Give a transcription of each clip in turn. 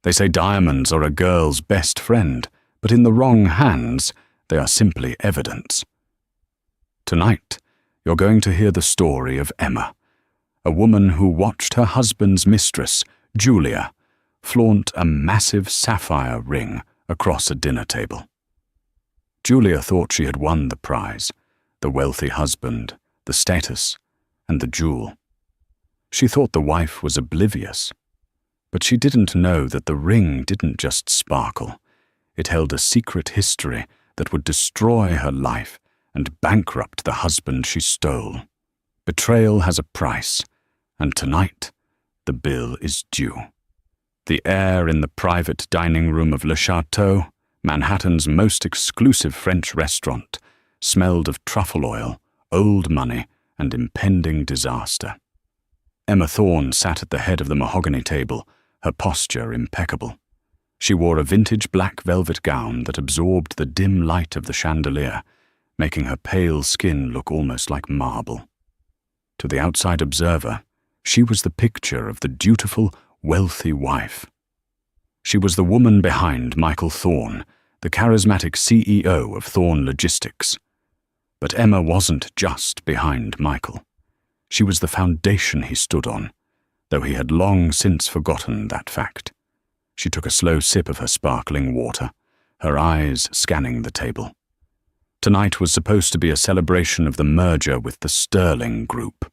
They say diamonds are a girl's best friend, but in the wrong hands, they are simply evidence. Tonight, you're going to hear the story of Emma, a woman who watched her husband's mistress, Julia, flaunt a massive sapphire ring across a dinner table. Julia thought she had won the prize, the wealthy husband, the status, and the jewel. She thought the wife was oblivious, but she didn't know that the ring didn't just sparkle. It held a secret history that would destroy her life and bankrupt the husband she stole. Betrayal has a price, and tonight, the bill is due. The air in the private dining room of Le Chateau, Manhattan's most exclusive French restaurant, smelled of truffle oil, old money, and impending disaster. Emma Thorne sat at the head of the mahogany table, her posture impeccable. She wore a vintage black velvet gown that absorbed the dim light of the chandelier, making her pale skin look almost like marble. To the outside observer, she was the picture of the dutiful, wealthy wife. She was the woman behind Michael Thorne, the charismatic CEO of Thorne Logistics. But Emma wasn't just behind Michael. She was the foundation he stood on, though he had long since forgotten that fact. She took a slow sip of her sparkling water, her eyes scanning the table. Tonight was supposed to be a celebration of the merger with the Sterling Group.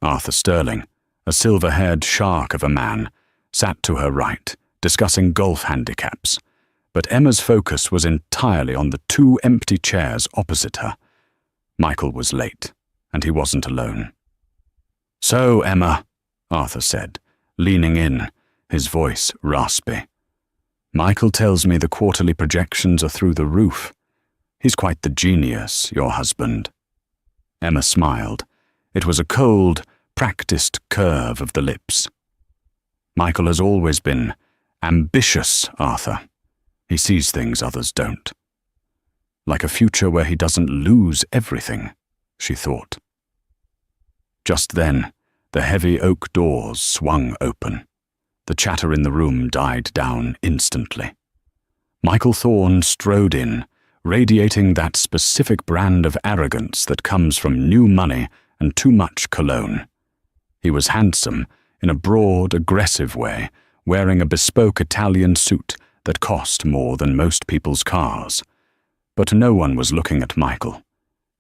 Arthur Sterling, a silver-haired shark of a man, sat to her right, discussing golf handicaps, but Emma's focus was entirely on the two empty chairs opposite her. Michael was late, and he wasn't alone. "So, Emma," Arthur said, leaning in, his voice raspy. "Michael tells me the quarterly projections are through the roof. He's quite the genius, your husband." Emma smiled. It was a cold, practiced curve of the lips. "Michael has always been ambitious, Arthur. He sees things others don't. Like a future where he doesn't lose everything," she thought. Just then, the heavy oak doors swung open. The chatter in the room died down instantly. Michael Thorne strode in, radiating that specific brand of arrogance that comes from new money and too much cologne. He was handsome, in a broad, aggressive way, wearing a bespoke Italian suit that cost more than most people's cars. But no one was looking at Michael.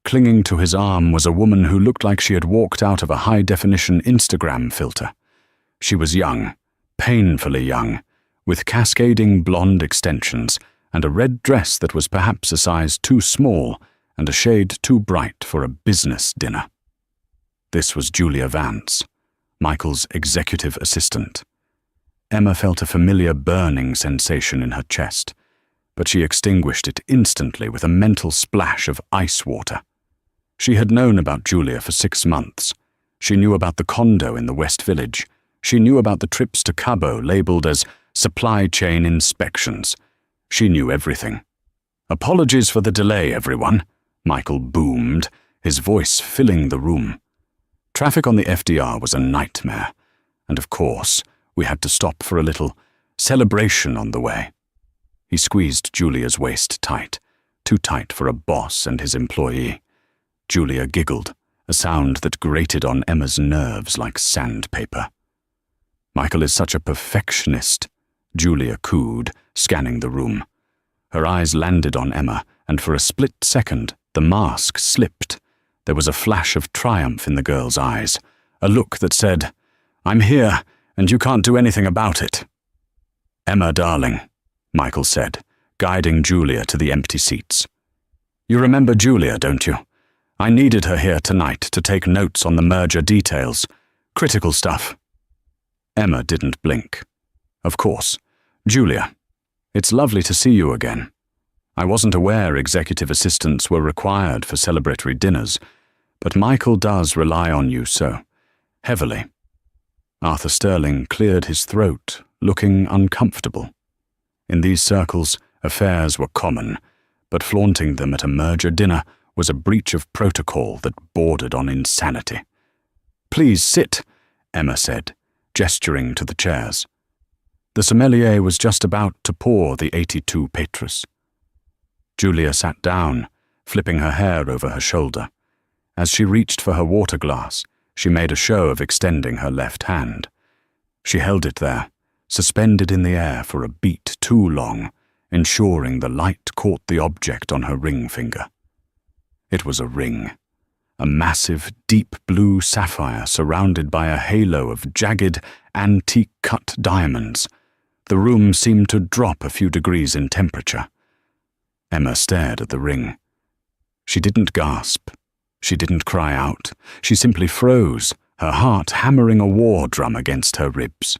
Clinging to his arm was a woman who looked like she had walked out of a high-definition Instagram filter. She was young, painfully young, with cascading blonde extensions and a red dress that was perhaps a size too small and a shade too bright for a business dinner. This was Julia Vance, Michael's executive assistant. Emma felt a familiar burning sensation in her chest, but she extinguished it instantly with a mental splash of ice water. She had known about Julia for 6 months. She knew about the condo in the West Village. She knew about the trips to Cabo labeled as supply chain inspections. She knew everything. "Apologies for the delay, everyone," Michael boomed, his voice filling the room. Traffic on the FDR was a nightmare, and of course, we had to stop for a little celebration on the way. He squeezed Julia's waist tight, too tight for a boss and his employee. Julia giggled, a sound that grated on Emma's nerves like sandpaper. "Michael is such a perfectionist," Julia cooed, scanning the room. Her eyes landed on Emma, and for a split second, the mask slipped. There was a flash of triumph in the girl's eyes, a look that said, "I'm here, and you can't do anything about it." "Emma, darling," Michael said, guiding Julia to the empty seats. "You remember Julia, don't you? I needed her here tonight to take notes on the merger details. Critical stuff." Emma didn't blink. "Of course. Julia, it's lovely to see you again. I wasn't aware executive assistants were required for celebratory dinners, but Michael does rely on you so heavily." Arthur Sterling cleared his throat, looking uncomfortable. In these circles, affairs were common, but flaunting them at a merger dinner was a breach of protocol that bordered on insanity. "Please sit," Emma said, gesturing to the chairs. The sommelier was just about to pour the 82 Petrus. Julia sat down, flipping her hair over her shoulder. As she reached for her water glass, she made a show of extending her left hand. She held it there, suspended in the air for a beat too long, ensuring the light caught the object on her ring finger. It was a ring. A massive, deep blue sapphire surrounded by a halo of jagged, antique-cut diamonds. The room seemed to drop a few degrees in temperature. Emma stared at the ring. She didn't gasp. She didn't cry out. She simply froze, her heart hammering a war drum against her ribs.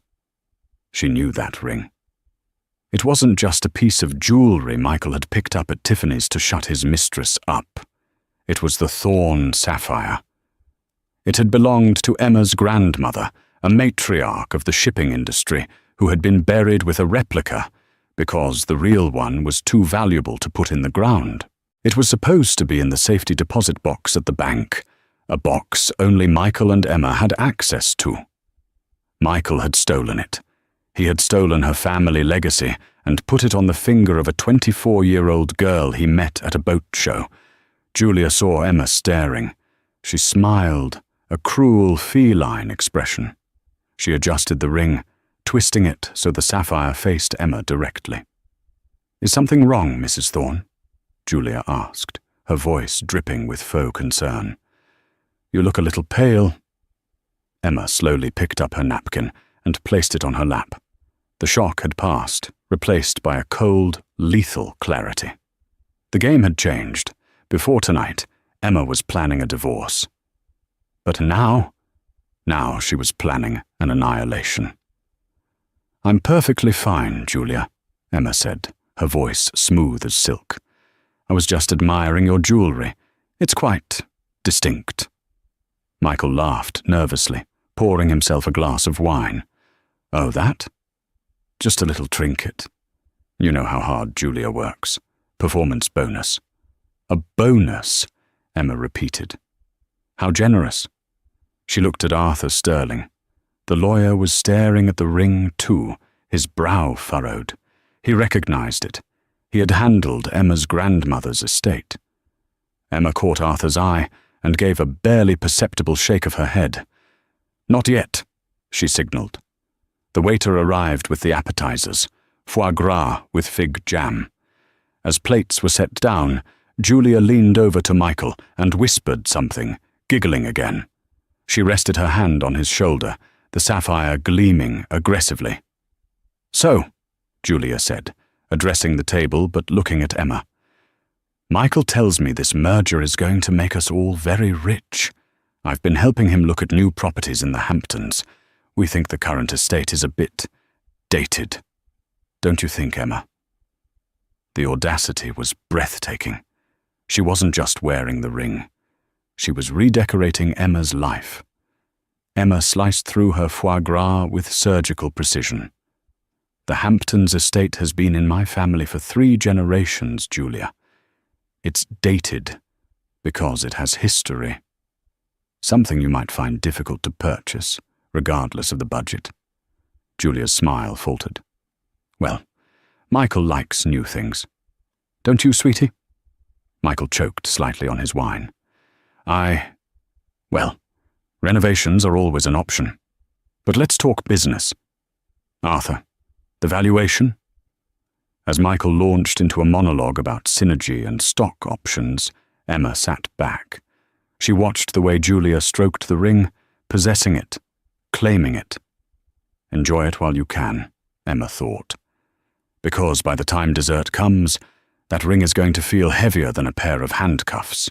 She knew that ring. It wasn't just a piece of jewelry Michael had picked up at Tiffany's to shut his mistress up. It was the Thorne sapphire. It had belonged to Emma's grandmother, a matriarch of the shipping industry, who had been buried with a replica because the real one was too valuable to put in the ground. It was supposed to be in the safety deposit box at the bank, a box only Michael and Emma had access to. Michael had stolen it. He had stolen her family legacy and put it on the finger of a 24-year-old girl he met at a boat show. Julia saw Emma staring. She smiled, a cruel feline expression. She adjusted the ring, twisting it so the sapphire faced Emma directly. "Is something wrong, Mrs. Thorne?" Julia asked, her voice dripping with faux concern. "You look a little pale." Emma slowly picked up her napkin and placed it on her lap. The shock had passed, replaced by a cold, lethal clarity. The game had changed. Before tonight, Emma was planning a divorce. But now she was planning an annihilation. "I'm perfectly fine, Julia," Emma said, her voice smooth as silk. "I was just admiring your jewelry. It's quite distinct." Michael laughed nervously, pouring himself a glass of wine. "Oh, that? Just a little trinket. You know how hard Julia works. Performance bonus." "A bonus," Emma repeated. "How generous." She looked at Arthur Sterling. The lawyer was staring at the ring too, his brow furrowed. He recognized it. He had handled Emma's grandmother's estate. Emma caught Arthur's eye and gave a barely perceptible shake of her head. "Not yet," she signaled. The waiter arrived with the appetizers, foie gras with fig jam. As plates were set down, Julia leaned over to Michael and whispered something, giggling again. She rested her hand on his shoulder, the sapphire gleaming aggressively. "So," Julia said, addressing the table but looking at Emma. "Michael tells me this merger is going to make us all very rich. I've been helping him look at new properties in the Hamptons. We think the current estate is a bit dated. Don't you think, Emma?" The audacity was breathtaking. She wasn't just wearing the ring. She was redecorating Emma's life. Emma sliced through her foie gras with surgical precision. "The Hamptons estate has been in my family for 3 generations, Julia. It's dated because it has history. Something you might find difficult to purchase, regardless of the budget." Julia's smile faltered. "Well, Michael likes new things. Don't you, sweetie?" Michael choked slightly on his wine. Well, renovations are always an option. But let's talk business. Arthur, the valuation?" As Michael launched into a monologue about synergy and stock options, Emma sat back. She watched the way Julia stroked the ring, possessing it, claiming it. Enjoy it while you can, Emma thought. Because by the time dessert comes, that ring is going to feel heavier than a pair of handcuffs.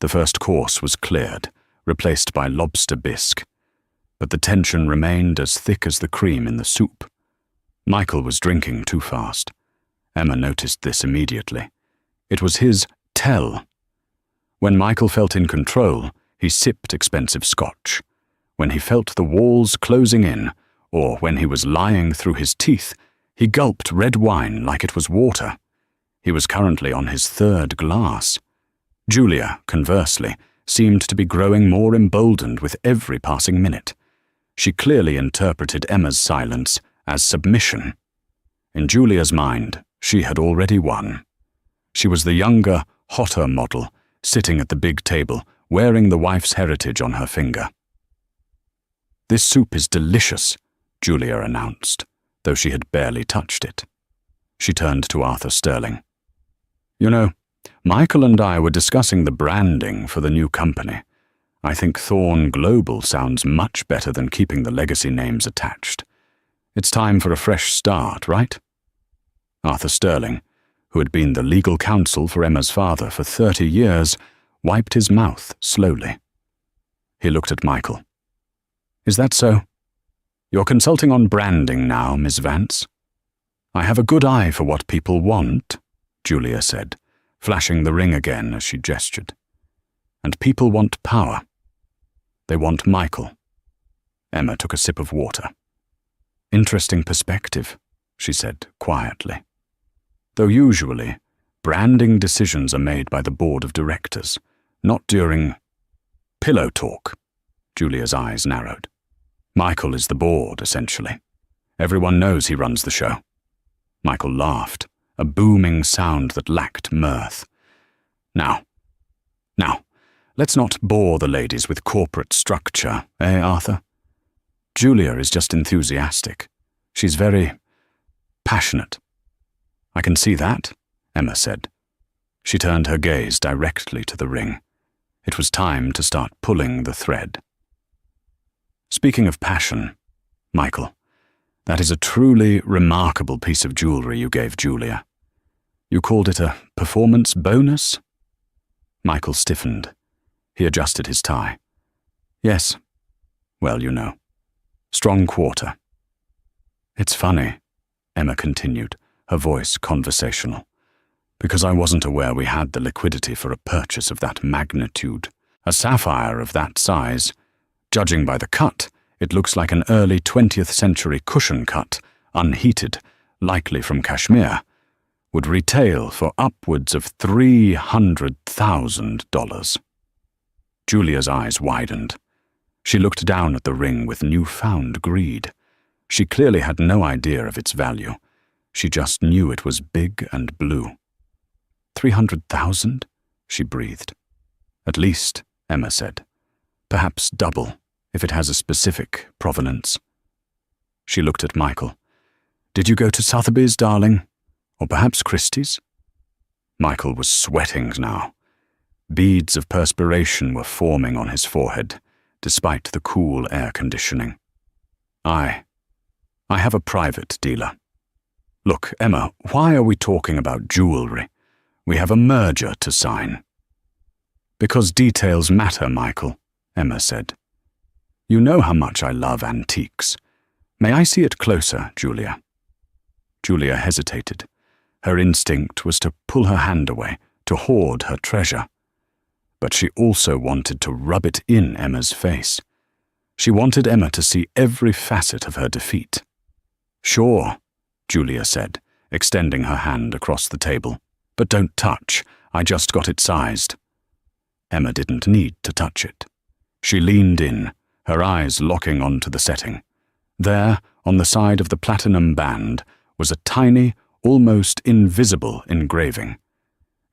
The first course was cleared, replaced by lobster bisque, but the tension remained as thick as the cream in the soup. Michael was drinking too fast. Emma noticed this immediately. It was his tell. When Michael felt in control, he sipped expensive scotch. When he felt the walls closing in, or when he was lying through his teeth, he gulped red wine like it was water. He was currently on his 3rd glass. Julia, conversely, seemed to be growing more emboldened with every passing minute. She clearly interpreted Emma's silence as submission. In Julia's mind, she had already won. She was the younger, hotter model, sitting at the big table, wearing the wife's heritage on her finger. "This soup is delicious," Julia announced, though she had barely touched it. She turned to Arthur Sterling. "You know, Michael and I were discussing the branding for the new company. I think Thorne Global sounds much better than keeping the legacy names attached. It's time for a fresh start, right?" Arthur Sterling, who had been the legal counsel for Emma's father for 30 years, wiped his mouth slowly. He looked at Michael. "Is that so? You're consulting on branding now, Miss Vance?" "I have a good eye for what people want," Julia said, flashing the ring again as she gestured. "And people want power. They want Michael." Emma took a sip of water. "Interesting perspective," she said quietly. "Though usually, branding decisions are made by the board of directors, not during pillow talk." Julia's eyes narrowed. "Michael is the board, essentially. Everyone knows he runs the show." Michael laughed, a booming sound that lacked mirth. Now, let's not bore the ladies with corporate structure, Arthur? Julia is just enthusiastic. She's very passionate." "I can see that," Emma said. She turned her gaze directly to the ring. It was time to start pulling the thread. "Speaking of passion, Michael, that is a truly remarkable piece of jewelry you gave Julia. You called it a performance bonus?" Michael stiffened. He adjusted his tie. "Yes. Well, you know. Strong quarter." "It's funny," Emma continued, her voice conversational, "because I wasn't aware we had the liquidity for a purchase of that magnitude. A sapphire of that size. Judging by the cut, it looks like an early 20th century cushion cut, unheated, likely from Kashmir, would retail for upwards of $300,000. Julia's eyes widened. She looked down at the ring with newfound greed. She clearly had no idea of its value. She just knew it was big and blue. 300,000? She breathed. "At least," Emma said. "Perhaps double, if it has a specific provenance." She looked at Michael. "Did you go to Sotheby's, darling? Or perhaps Christie's?" Michael was sweating now. Beads of perspiration were forming on his forehead, despite the cool air conditioning. I have a private dealer. Look, Emma, why are we talking about jewelry? We have a merger to sign." "Because details matter, Michael," Emma said. "You know how much I love antiques. May I see it closer, Julia?" Julia hesitated. Her instinct was to pull her hand away, to hoard her treasure. But she also wanted to rub it in Emma's face. She wanted Emma to see every facet of her defeat. "Sure," Julia said, extending her hand across the table. "But don't touch. I just got it sized." Emma didn't need to touch it. She leaned in, her eyes locking onto the setting. There, on the side of the platinum band, was a tiny, almost invisible engraving.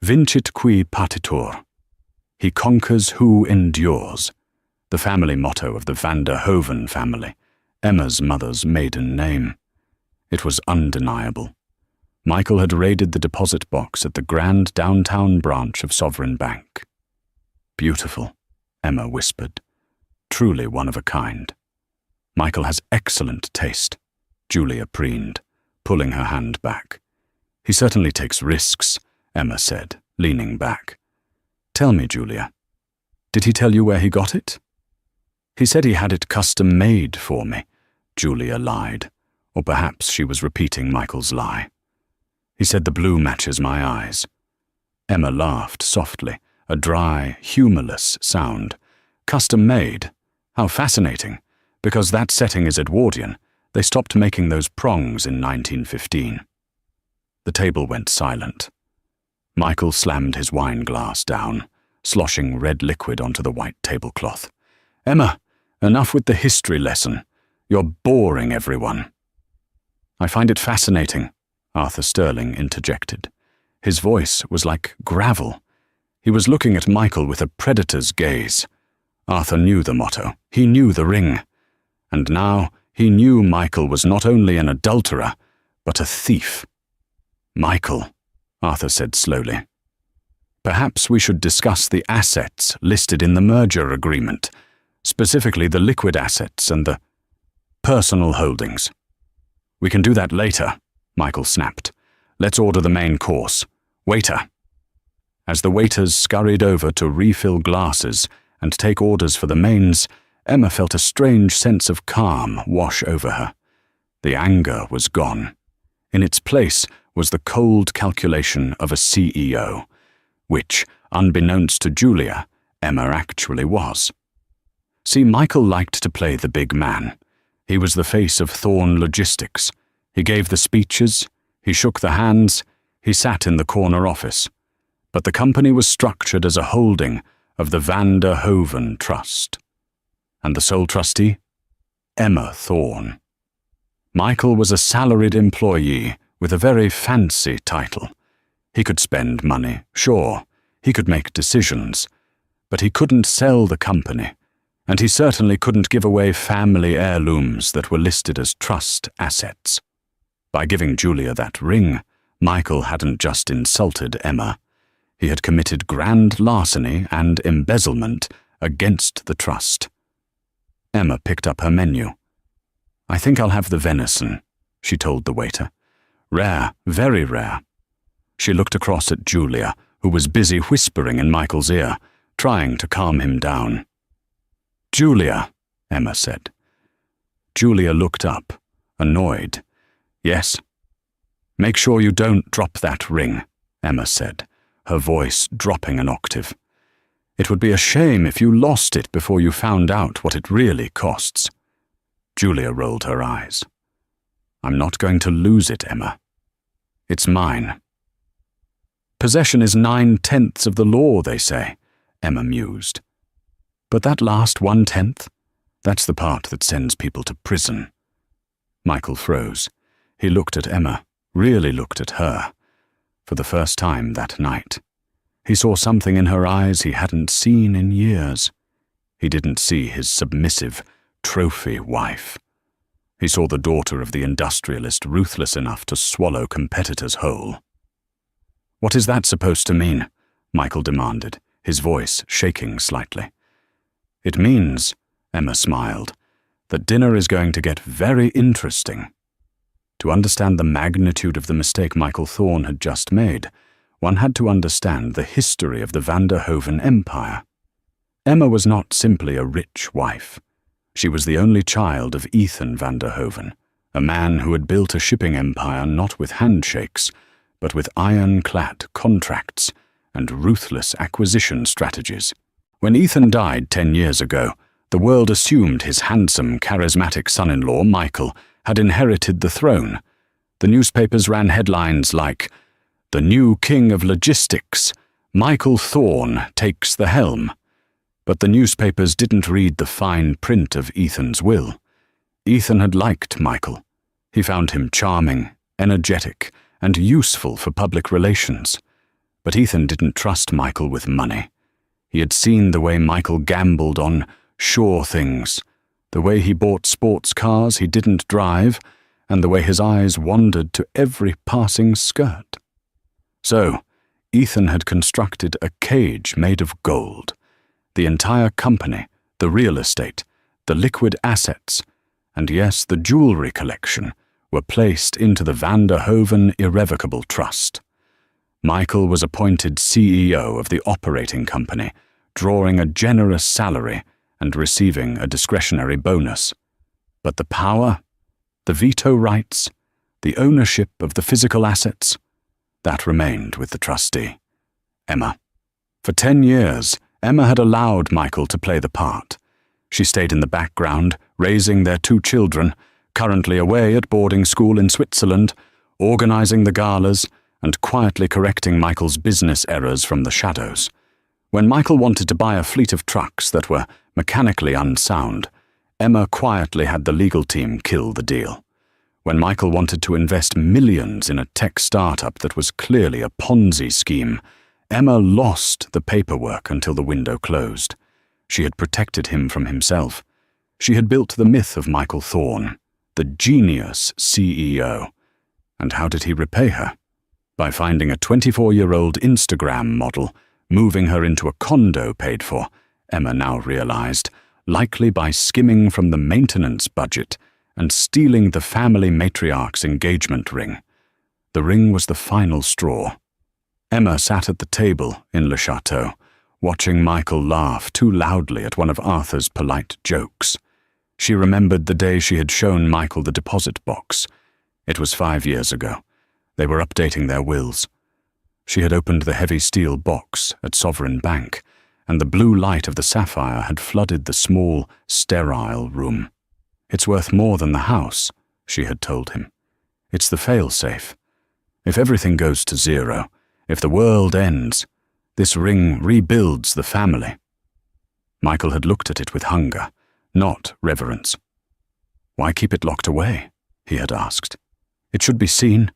"Vincit qui patitur." He conquers who endures. The family motto of the Van der Hoven family, Emma's mother's maiden name. It was undeniable. Michael had raided the deposit box at the grand downtown branch of Sovereign Bank. "Beautiful," Emma whispered. "Truly one of a kind." "Michael has excellent taste," Julia preened, pulling her hand back. "He certainly takes risks," Emma said, leaning back. "Tell me, Julia, did he tell you where he got it?" "He said he had it custom-made for me," Julia lied, or perhaps she was repeating Michael's lie. "He said the blue matches my eyes." Emma laughed softly, a dry, humorless sound. "Custom-made? How fascinating, because that setting is Edwardian. They stopped making those prongs in 1915. The table went silent. Michael slammed his wine glass down, sloshing red liquid onto the white tablecloth. "Emma, enough with the history lesson. You're boring everyone." "I find it fascinating," Arthur Sterling interjected. His voice was like gravel. He was looking at Michael with a predator's gaze. Arthur knew the motto. He knew the ring. And now he knew Michael was not only an adulterer, but a thief. "Michael," Arthur said slowly, "perhaps we should discuss the assets listed in the merger agreement, specifically the liquid assets and the personal holdings." "We can do that later," Michael snapped. "Let's order the main course. Waiter." As the waiters scurried over to refill glasses and take orders for the mains, Emma felt a strange sense of calm wash over her. The anger was gone. In its place was the cold calculation of a CEO, which, unbeknownst to Julia, Emma actually was. See, Michael liked to play the big man. He was the face of Thorne Logistics. He gave the speeches, he shook the hands, he sat in the corner office. But the company was structured as a holding of the Van der Hoeven Trust. And the sole trustee? Emma Thorne. Michael was a salaried employee with a very fancy title. He could spend money, sure, he could make decisions, but he couldn't sell the company, and he certainly couldn't give away family heirlooms that were listed as trust assets. By giving Julia that ring, Michael hadn't just insulted Emma. He had committed grand larceny and embezzlement against the trust. Emma picked up her menu. "I think I'll have the venison," she told the waiter. "Rare, very rare." She looked across at Julia, who was busy whispering in Michael's ear, trying to calm him down. "Julia," Emma said. Julia looked up, annoyed. "Yes?" "Make sure you don't drop that ring," Emma said, her voice dropping an octave. "It would be a shame if you lost it before you found out what it really costs." Julia rolled her eyes. "I'm not going to lose it, Emma. It's mine." "Possession is 9/10 of the law, they say," Emma mused. "But that last 1/10, that's the part that sends people to prison." Michael froze. He looked at Emma, really looked at her. For the first time that night, he saw something in her eyes he hadn't seen in years. He didn't see his submissive, trophy wife. He saw the daughter of the industrialist ruthless enough to swallow competitors whole. "What is that supposed to mean?" Michael demanded, his voice shaking slightly. "It means," Emma smiled, "that dinner is going to get very interesting." To understand the magnitude of the mistake Michael Thorne had just made, one had to understand the history of the Van der Hoeven Empire. Emma was not simply a rich wife. She was the only child of Ethan van der Hoeven, a man who had built a shipping empire not with handshakes, but with ironclad contracts and ruthless acquisition strategies. When Ethan died 10 years ago, the world assumed his handsome, charismatic son-in-law, Michael, had inherited the throne. The newspapers ran headlines like, "The new king of logistics, Michael Thorne takes the helm." But the newspapers didn't read the fine print of Ethan's will. Ethan had liked Michael. He found him charming, energetic, and useful for public relations. But Ethan didn't trust Michael with money. He had seen the way Michael gambled on sure things, the way he bought sports cars he didn't drive, and the way his eyes wandered to every passing skirt. So, Ethan had constructed a cage made of gold. The entire company, the real estate, the liquid assets, and yes, the jewelry collection, were placed into the Van der Hoeven Irrevocable Trust. Michael was appointed CEO of the operating company, drawing a generous salary and receiving a discretionary bonus. But the power, the veto rights, the ownership of the physical assets, that remained with the trustee, Emma. For 10 years, Emma had allowed Michael to play the part. She stayed in the background, raising their 2 children, currently away at boarding school in Switzerland, organizing the galas, and quietly correcting Michael's business errors from the shadows. When Michael wanted to buy a fleet of trucks that were mechanically unsound, Emma quietly had the legal team kill the deal. when Michael wanted to invest millions in a tech startup that was clearly a Ponzi scheme, Emma lost the paperwork until the window closed. She had protected him from himself. She had built the myth of Michael Thorne, the genius CEO. And how did he repay her? By finding a 24-year-old Instagram model, moving her into a condo paid for, Emma now realized, likely by skimming from the maintenance budget and stealing the family matriarch's engagement ring. The ring was the final straw. Emma sat at the table in Le Chateau, watching Michael laugh too loudly at one of Arthur's polite jokes. She remembered the day she had shown Michael the deposit box. It was 5 years ago. They were updating their wills. She had opened the heavy steel box at Sovereign Bank, and the blue light of the Sapphire had flooded the small, sterile room. "It's worth more than the house," she had told him. "It's the fail-safe. If everything goes to zero, if the world ends, this ring rebuilds the family." Michael had looked at it with hunger, not reverence. "Why keep it locked away?" he had asked. "It should be seen.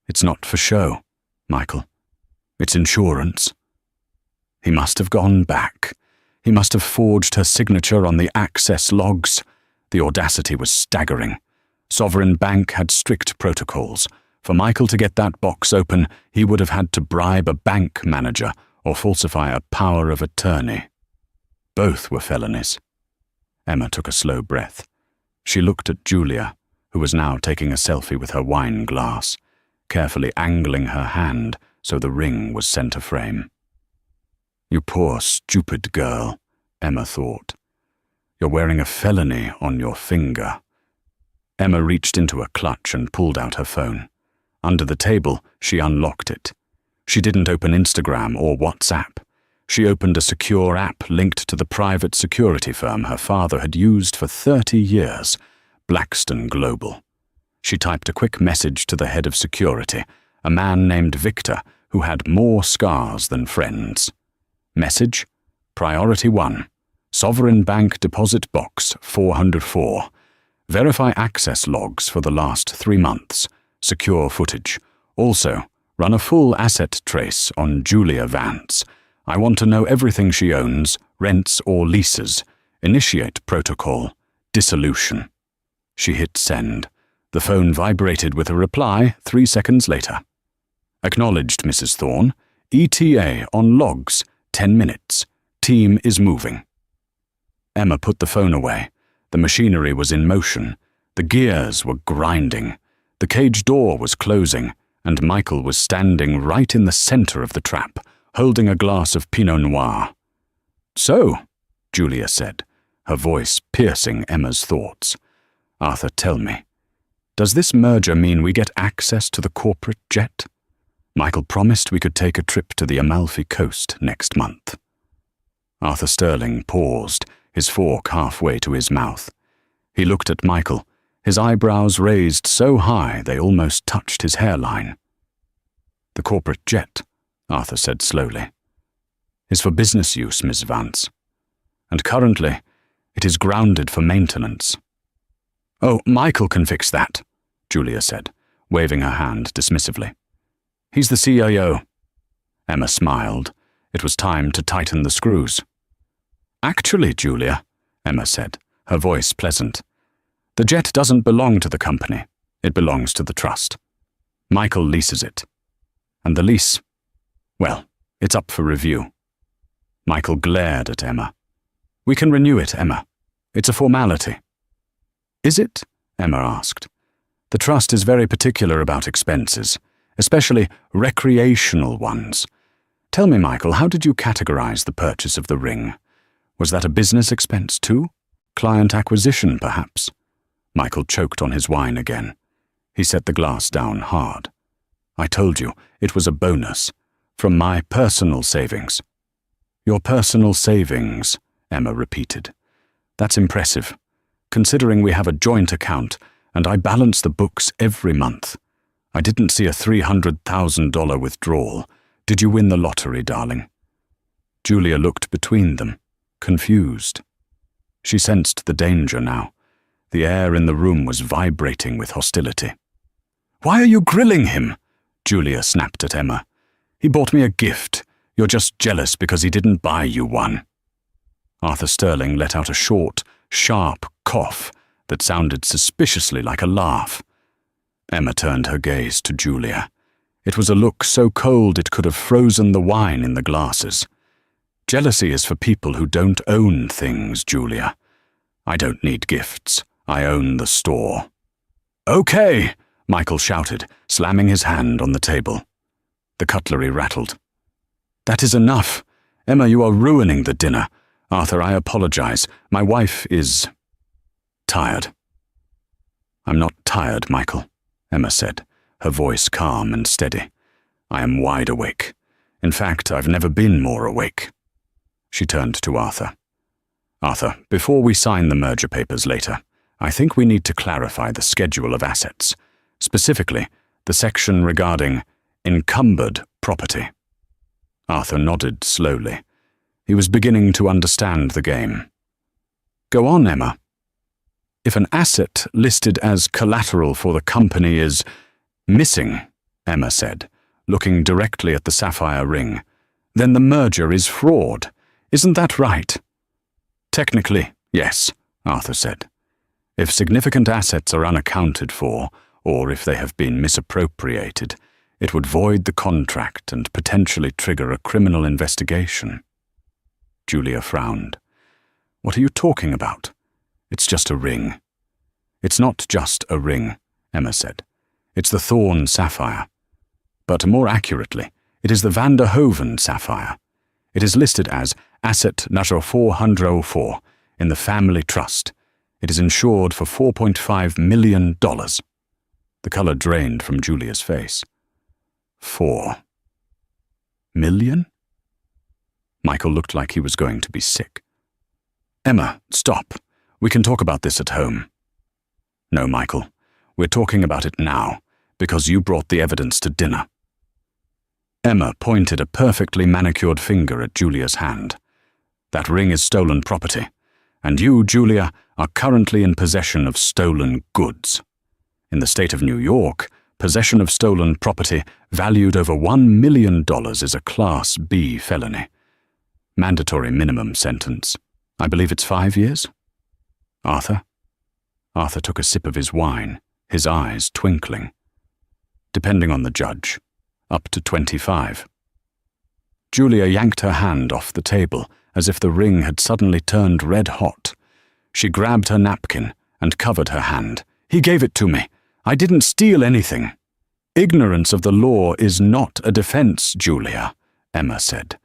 It's not for show, Michael. It's insurance." He must have gone back. He must have forged her signature on the access logs. The audacity was staggering. Sovereign Bank had strict protocols. For Michael to get that box open, he would have had to bribe a bank manager or falsify a power of attorney. Both were felonies. Emma took a slow breath. She looked at Julia, who was now taking a selfie with her wine glass, carefully angling her hand so the ring was center frame. "You poor, stupid girl," Emma thought. "You're wearing a felony on your finger." Emma reached into a clutch and pulled out her phone. Under the table, she unlocked it. She didn't open Instagram or WhatsApp. She opened a secure app linked to the private security firm her father had used for 30 years, Blackstone Global. She typed a quick message to the head of security, a man named Victor who had more scars than friends. Message: Priority 1. Sovereign Bank Deposit Box 404. Verify access logs for the last 3 months. Secure footage. Also, run a full asset trace on Julia Vance. I want to know everything she owns, rents or leases. Initiate protocol. Dissolution. She hit send. The phone vibrated with a reply 3 seconds later. Acknowledged, Mrs. Thorne. ETA on logs. 10 minutes. Team is moving. Emma put the phone away. The machinery was in motion. The gears were grinding. The cage door was closing, and Michael was standing right in the center of the trap, holding a glass of Pinot Noir. "So," Julia said, her voice piercing Emma's thoughts. "Arthur, tell me, does this merger mean we get access to the corporate jet? Michael promised we could take a trip to the Amalfi Coast next month." Arthur Sterling paused, his fork halfway to his mouth. He looked at Michael, his eyebrows raised so high they almost touched his hairline. "The corporate jet," Arthur said slowly, "is for business use, Miss Vance. And currently, it is grounded for maintenance." "Oh, Michael can fix that," Julia said, waving her hand dismissively. "He's the CIO. Emma smiled. It was time to tighten the screws. "Actually, Julia," Emma said, her voice pleasant, "the jet doesn't belong to the company. It belongs to the trust. Michael leases it. And the lease, well, it's up for review." Michael glared at Emma. "We can renew it, Emma. It's a formality." "Is it?" Emma asked. "The trust is very particular about expenses, especially recreational ones. Tell me, Michael, how did you categorize the purchase of the ring? Was that a business expense too? Client acquisition, perhaps?" Michael choked on his wine again. He set the glass down hard. "I told you, it was a bonus. From my personal savings." "Your personal savings," Emma repeated. "That's impressive, considering we have a joint account and I balance the books every month. I didn't see a $300,000 withdrawal. Did you win the lottery, darling?" Julia looked between them, confused. She sensed the danger now. The air in the room was vibrating with hostility. "Why are you grilling him?" Julia snapped at Emma. "He bought me a gift. You're just jealous because he didn't buy you one." Arthur Sterling let out a short, sharp cough that sounded suspiciously like a laugh. Emma turned her gaze to Julia. It was a look so cold it could have frozen the wine in the glasses. "Jealousy is for people who don't own things, Julia. I don't need gifts. I own the store." "Okay," Michael shouted, slamming his hand on the table. The cutlery rattled. "That is enough. Emma, you are ruining the dinner. Arthur, I apologize. My wife is tired." "I'm not tired, Michael," Emma said, her voice calm and steady. "I am wide awake. In fact, I've never been more awake." She turned to Arthur. "Arthur, before we sign the merger papers later, I think we need to clarify the schedule of assets, specifically the section regarding encumbered property." Arthur nodded slowly. He was beginning to understand the game. "Go on, Emma." "If an asset listed as collateral for the company is missing," Emma said, looking directly at the sapphire ring, "then the merger is fraud. Isn't that right?" "Technically, yes," Arthur said. "If significant assets are unaccounted for, or if they have been misappropriated, it would void the contract and potentially trigger a criminal investigation." Julia frowned. "What are you talking about? It's just a ring." "It's not just a ring," Emma said. "It's the Thorne sapphire. But more accurately, it is the Van der Hoven sapphire. It is listed as Asset Number 404 in the family trust. It is insured for $4.5 million. The color drained from Julia's face. $4 million? Michael looked like he was going to be sick. "Emma, stop. We can talk about this at home." "No, Michael. We're talking about it now, because you brought the evidence to dinner." Emma pointed a perfectly manicured finger at Julia's hand. "That ring is stolen property, and you, Julia, are currently in possession of stolen goods. In the state of New York, possession of stolen property valued over $1 million is a Class B felony. Mandatory minimum sentence. I believe it's 5 years. Arthur?" Arthur took a sip of his wine, his eyes twinkling. "Depending on the judge, up to 25. Julia yanked her hand off the table as if the ring had suddenly turned red hot. She grabbed her napkin and covered her hand. "He gave it to me. I didn't steal anything." "Ignorance of the law is not a defense, Julia," Emma said,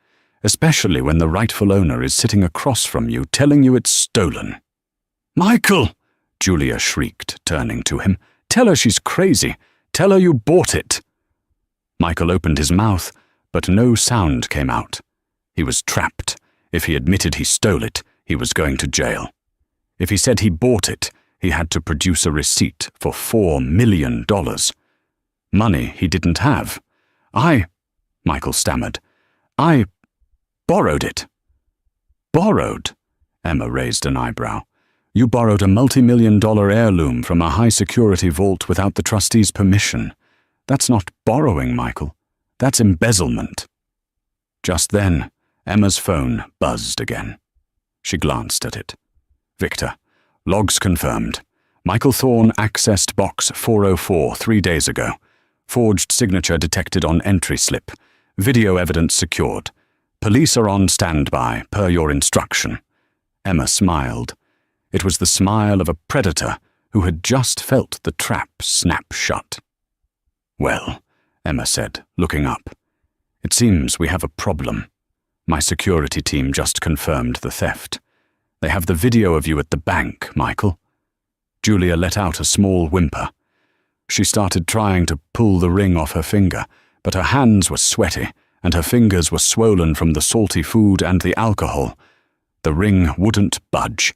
"especially when the rightful owner is sitting across from you telling you it's stolen." "Michael!" Julia shrieked, turning to him. "Tell her she's crazy. Tell her you bought it." Michael opened his mouth, but no sound came out. He was trapped. If he admitted he stole it, he was going to jail. If he said he bought it, he had to produce a receipt for $4 million. Money he didn't have. Michael stammered. "I borrowed it." "Borrowed?" Emma raised an eyebrow. "You borrowed a multi-million-dollar heirloom from a high-security vault without the trustee's permission. That's not borrowing, Michael. That's embezzlement." Just then, Emma's phone buzzed again. She glanced at it. "Victor, logs confirmed. Michael Thorne accessed box 404 3 days ago. Forged signature detected on entry slip. Video evidence secured. Police are on standby, per your instruction." Emma smiled. It was the smile of a predator who had just felt the trap snap shut. "Well," Emma said, looking up, "it seems we have a problem. My security team just confirmed the theft. They have the video of you at the bank, Michael." Julia let out a small whimper. She started trying to pull the ring off her finger, but her hands were sweaty, and her fingers were swollen from the salty food and the alcohol. The ring wouldn't budge.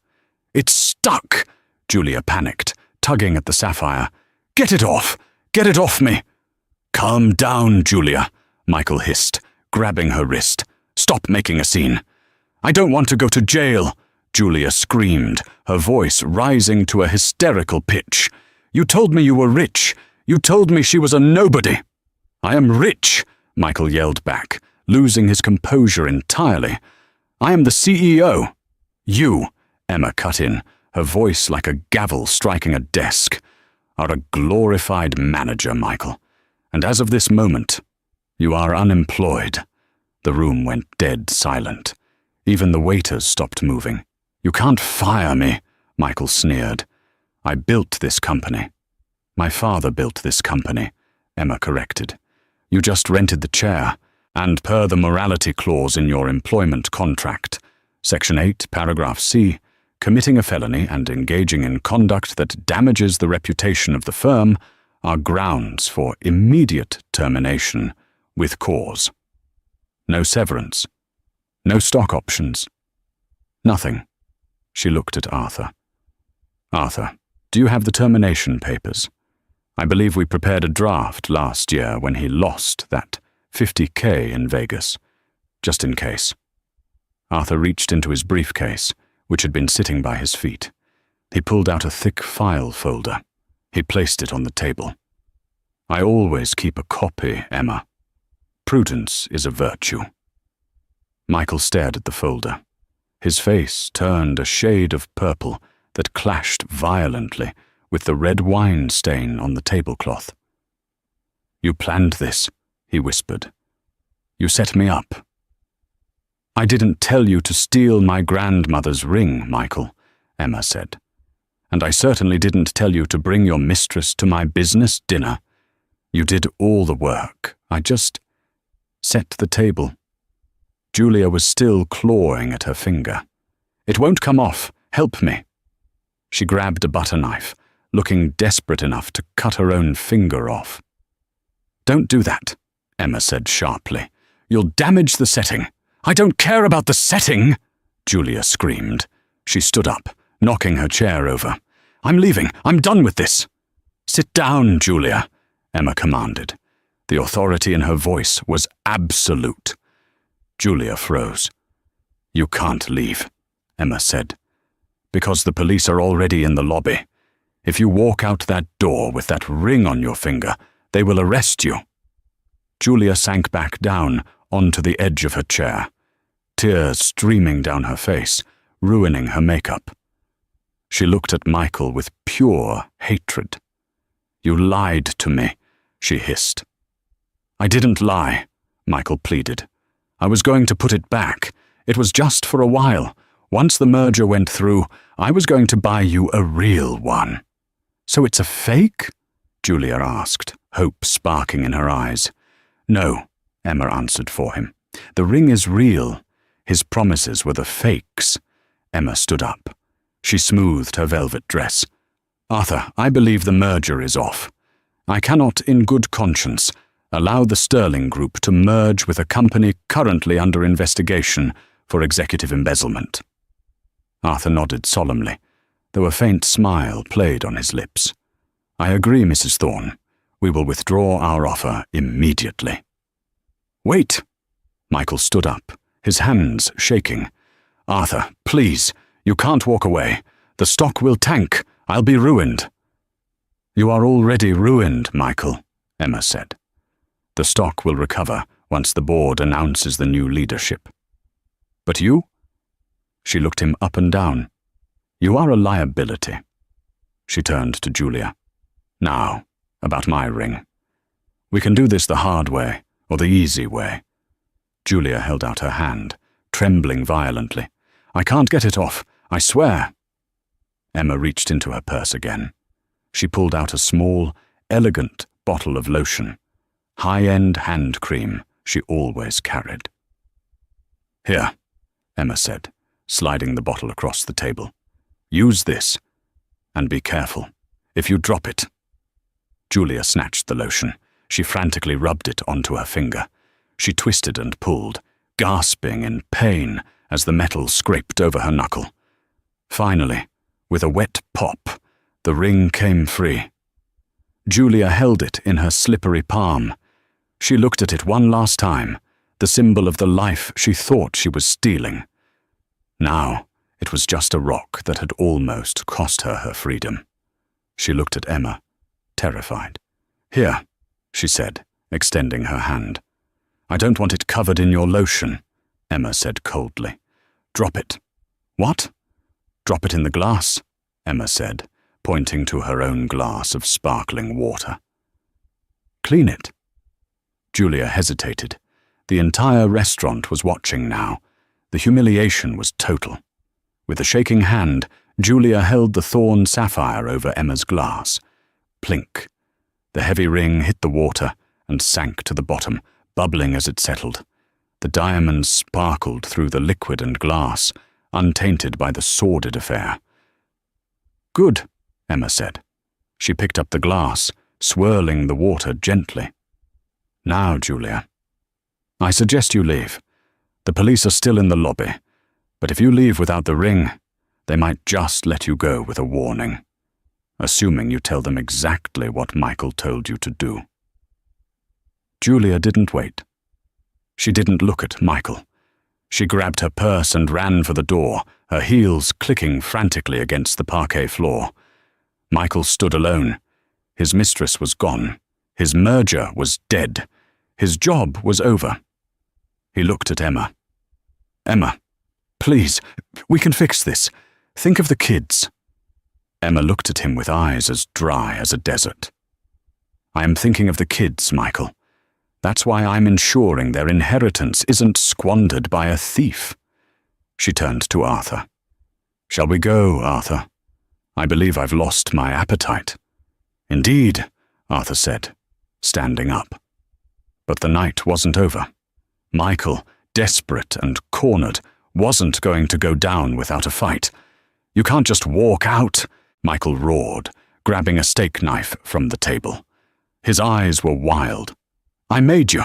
"It's stuck!" Julia panicked, tugging at the sapphire. "Get it off! Get it off me!" "Calm down, Julia," Michael hissed, grabbing her wrist. "Stop making a scene." "I don't want to go to jail." Julia screamed, her voice rising to a hysterical pitch. "You told me you were rich. You told me she was a nobody." "I am rich," Michael yelled back, losing his composure entirely. "I am the CEO." "You," Emma cut in, her voice like a gavel striking a desk, "are a glorified manager, Michael. And as of this moment, you are unemployed." The room went dead silent. Even the waiters stopped moving. "You can't fire me," Michael sneered. "I built this company." "My father built this company," Emma corrected. "You just rented the chair, and per the morality clause in your employment contract, Section 8, Paragraph C, committing a felony and engaging in conduct that damages the reputation of the firm are grounds for immediate termination with cause. No severance. No stock options. Nothing." She looked at Arthur. "Arthur, do you have the termination papers? I believe we prepared a draft last year when he lost that $50K in Vegas, just in case." Arthur reached into his briefcase, which had been sitting by his feet. He pulled out a thick file folder. He placed it on the table. "I always keep a copy, Emma. Prudence is a virtue." Michael stared at the folder. His face turned a shade of purple that clashed violently with the red wine stain on the tablecloth. "You planned this," he whispered. "You set me up." "I didn't tell you to steal my grandmother's ring, Michael," Emma said. "And I certainly didn't tell you to bring your mistress to my business dinner. You did all the work. I just set the table." Julia was still clawing at her finger. "It won't come off. Help me." She grabbed a butter knife, looking desperate enough to cut her own finger off. "Don't do that," Emma said sharply. "You'll damage the setting." "I don't care about the setting," Julia screamed. She stood up, knocking her chair over. "I'm leaving. I'm done with this." "Sit down, Julia," Emma commanded. The authority in her voice was absolute. Julia froze. "You can't leave," Emma said, "because the police are already in the lobby. If you walk out that door with that ring on your finger, they will arrest you." Julia sank back down onto the edge of her chair, tears streaming down her face, ruining her makeup. She looked at Michael with pure hatred. "You lied to me," she hissed. "I didn't lie," Michael pleaded. "I was going to put it back. It was just for a while. Once the merger went through, I was going to buy you a real one." "So it's a fake?" Julia asked, hope sparking in her eyes. "No," Emma answered for him. "The ring is real. His promises were the fakes." Emma stood up. She smoothed her velvet dress. "Arthur, I believe the merger is off. I cannot, in good conscience, allow the Sterling Group to merge with a company currently under investigation for executive embezzlement." Arthur nodded solemnly, though a faint smile played on his lips. "I agree, Mrs. Thorne. We will withdraw our offer immediately." "Wait!" Michael stood up, his hands shaking. "Arthur, please, you can't walk away. The stock will tank. I'll be ruined." "You are already ruined, Michael," Emma said. "The stock will recover once the board announces the new leadership." "But you?" She looked him up and down. "You are a liability." She turned to Julia. "Now, about my ring. We can do this the hard way or the easy way." Julia held out her hand, trembling violently. "I can't get it off, I swear." Emma reached into her purse again. She pulled out a small, elegant bottle of lotion, high-end hand cream she always carried. "Here," Emma said, sliding the bottle across the table. "Use this, and be careful. If you drop it—" Julia snatched the lotion. She frantically rubbed it onto her finger. She twisted and pulled, gasping in pain as the metal scraped over her knuckle. Finally, with a wet pop, the ring came free. Julia held it in her slippery palm. She looked at it one last time, the symbol of the life she thought she was stealing. Now It was just a rock that had almost cost her her freedom. She looked at Emma, terrified. "Here," she said, extending her hand. "I don't want it covered in your lotion," Emma said coldly. "Drop it." "What?" "Drop it in the glass," Emma said, pointing to her own glass of sparkling water. "Clean it." Julia hesitated. The entire restaurant was watching now. The humiliation was total. With a shaking hand, Julia held the Thorne Sapphire over Emma's glass. Plink. The heavy ring hit the water and sank to the bottom, bubbling as it settled. The diamonds sparkled through the liquid and glass, untainted by the sordid affair. "Good," Emma said. She picked up the glass, swirling the water gently. "Now, Julia, I suggest you leave. The police are still in the lobby, but if you leave without the ring, they might just let you go with a warning, assuming you tell them exactly what Michael told you to do." Julia didn't wait. She didn't look at Michael. She grabbed her purse and ran for the door, her heels clicking frantically against the parquet floor. Michael stood alone. His mistress was gone. His merger was dead. His job was over. He looked at Emma. "Emma, please, we can fix this. Think of the kids." Emma looked at him with eyes as dry as a desert. "I am thinking of the kids, Michael. That's why I'm ensuring their inheritance isn't squandered by a thief." She turned to Arthur. "Shall we go, Arthur? I believe I've lost my appetite." "Indeed," Arthur said, standing up. But the night wasn't over. Michael, desperate and cornered, wasn't going to go down without a fight. "You can't just walk out," Michael roared, grabbing a steak knife from the table. His eyes were wild. "I made you.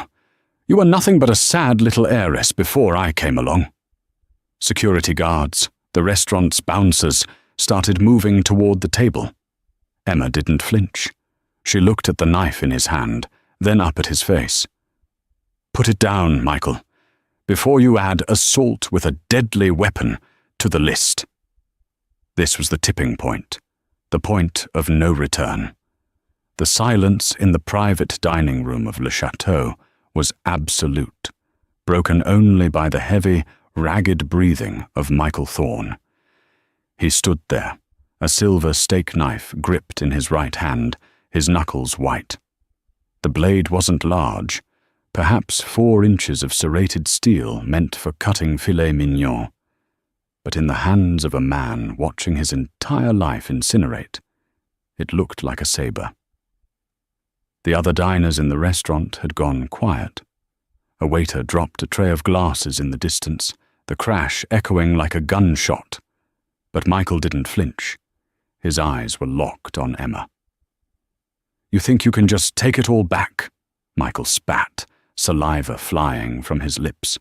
You were nothing but a sad little heiress before I came along." Security guards, the restaurant's bouncers, started moving toward the table. Emma didn't flinch. She looked at the knife in his hand, then up at his face. "Put it down, Michael, before you add assault with a deadly weapon to the list." This was the tipping point, the point of no return. The silence in the private dining room of Le Chateau was absolute, broken only by the heavy, ragged breathing of Michael Thorne. He stood there, a silver steak knife gripped in his right hand, his knuckles white. The blade wasn't large, perhaps 4 inches of serrated steel meant for cutting filet mignon. But in the hands of a man watching his entire life incinerate, it looked like a saber. The other diners in the restaurant had gone quiet. A waiter dropped a tray of glasses in the distance, the crash echoing like a gunshot. But Michael didn't flinch. His eyes were locked on Emma. "You think you can just take it all back?" Michael spat, saliva flying from his lips.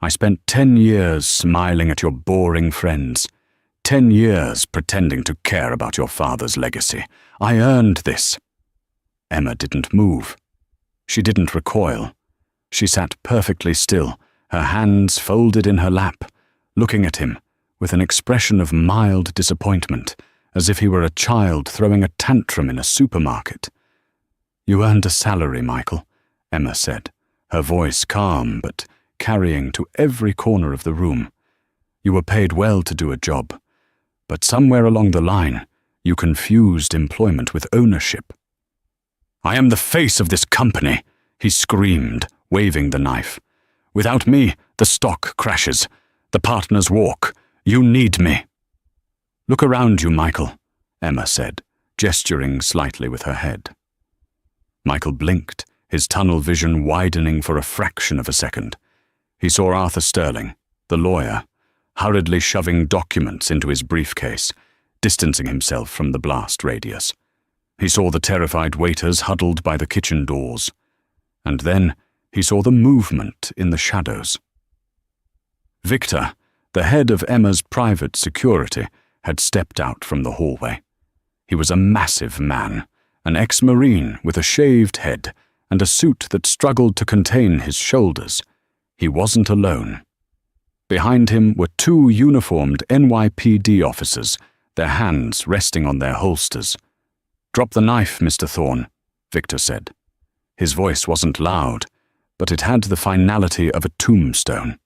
"I spent 10 years smiling at your boring friends. 10 years pretending to care about your father's legacy. I earned this." Emma didn't move. She didn't recoil. She sat perfectly still, her hands folded in her lap, looking at him with an expression of mild disappointment, as if he were a child throwing a tantrum in a supermarket. "You earned a salary, Michael," Emma said, her voice calm but carrying to every corner of the room. "You were paid well to do a job, but somewhere along the line, you confused employment with ownership." "I am the face of this company," he screamed, waving the knife. "Without me, the stock crashes. The partners walk. You need me." "Look around you, Michael," Emma said, gesturing slightly with her head. Michael blinked, his tunnel vision widening for a fraction of a second. He saw Arthur Sterling, the lawyer, hurriedly shoving documents into his briefcase, distancing himself from the blast radius. He saw the terrified waiters huddled by the kitchen doors. And then he saw the movement in the shadows. Victor, the head of Emma's private security, had stepped out from the hallway. He was a massive man, an ex-Marine with a shaved head and a suit that struggled to contain his shoulders. He wasn't alone. Behind him were two uniformed NYPD officers, their hands resting on their holsters. "Drop the knife, Mr. Thorne," Victor said. His voice wasn't loud, but it had the finality of a tombstone.